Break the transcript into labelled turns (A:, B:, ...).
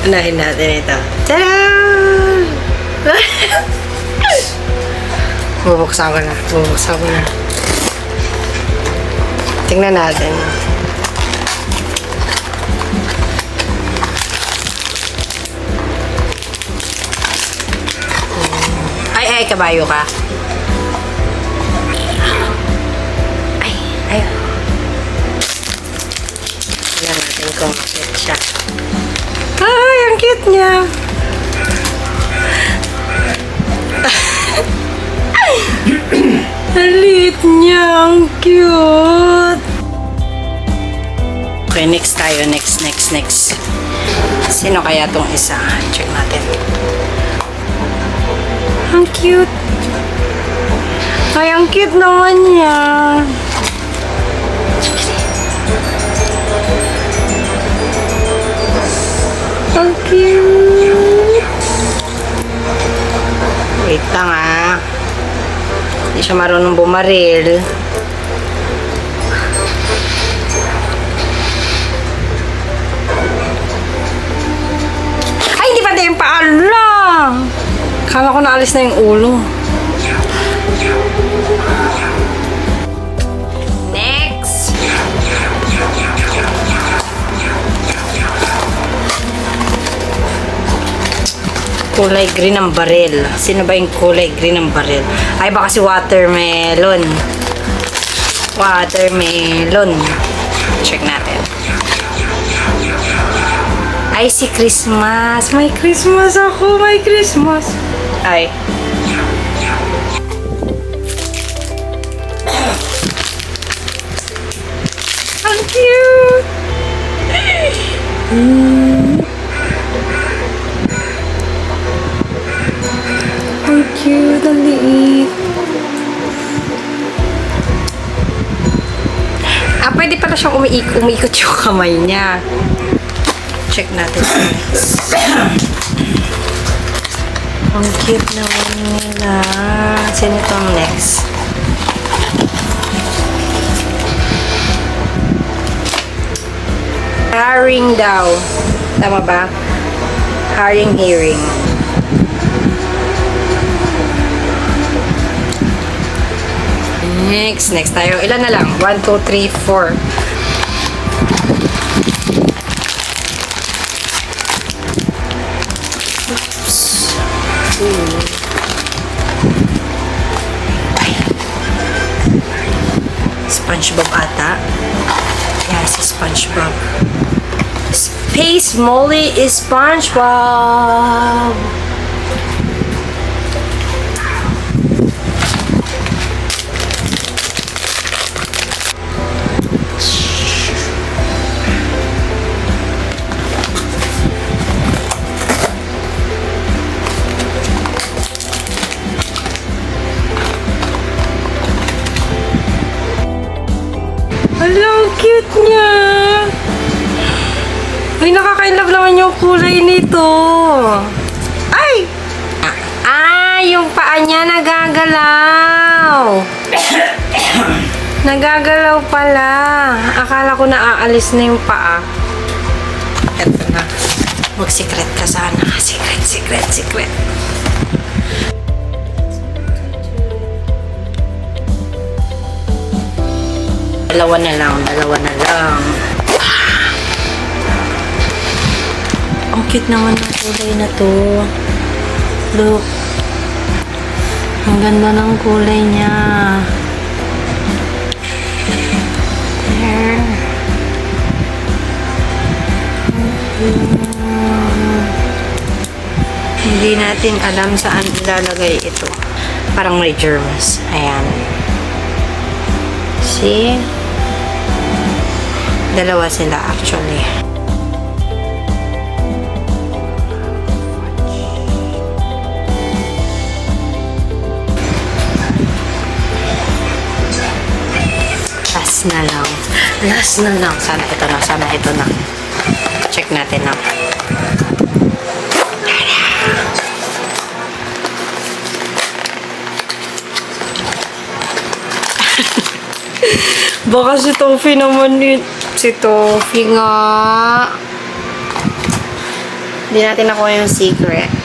A: Unahin natin ito. Tadaan! Bubuksan ko na. Tingnan natin. Ay, kabayo ka. Ay. Tingnan natin kung cute siya. Ay, ang cute niya. Ang liit niya. Ang cute. Okay, next tayo. Next. Sino kaya tong isa? Check natin. Ang cute. Ay, ang cute naman niya. Ang cute. Wait lang ah. Hindi siya marunong bumaril. Ay, hindi pa din paala. Kala ko naalis na yung ulo. Next. Kulay green ang baril. Sino ba yung kulay green ang baril? Ay, baka si watermelon. Watermelon. Check natin. Ay, si Christmas. May Christmas ako. May Christmas. Ay. Ang cute. Ang cute. Ang liit. Ah, pwede pala siyang umiikot yung kamay niya. Check natin sa next. Ang cute naman nila. Sino itong next? Haring daw. Tama ba? Haring hearing. Next tayo. Ilan na lang? 1, 2, 3, 4. SpongeBob ata. Yeah, si SpongeBob. Space Molly is SpongeBob. Ang cute niya. Ay, nakaka-inlove naman yung kulay nito. Ay! Yung paa niya nagagalaw. Nagagalaw pala. Akala ko na aalis na yung paa. Eto na. Mag-secret ka sana. Secret. Dalawa na lang. Ang cute naman ng kulay na to. Look. Ang ganda ng kulay niya. There. Hindi natin alam saan ilalagay ito. Parang may germs. Ayan. See? Dalawa sila actually. Last na lang. Sana ito na. Check natin na. Baka si Toffee naman yun. Si Toffee nga. Hindi natin nakuha yung secret.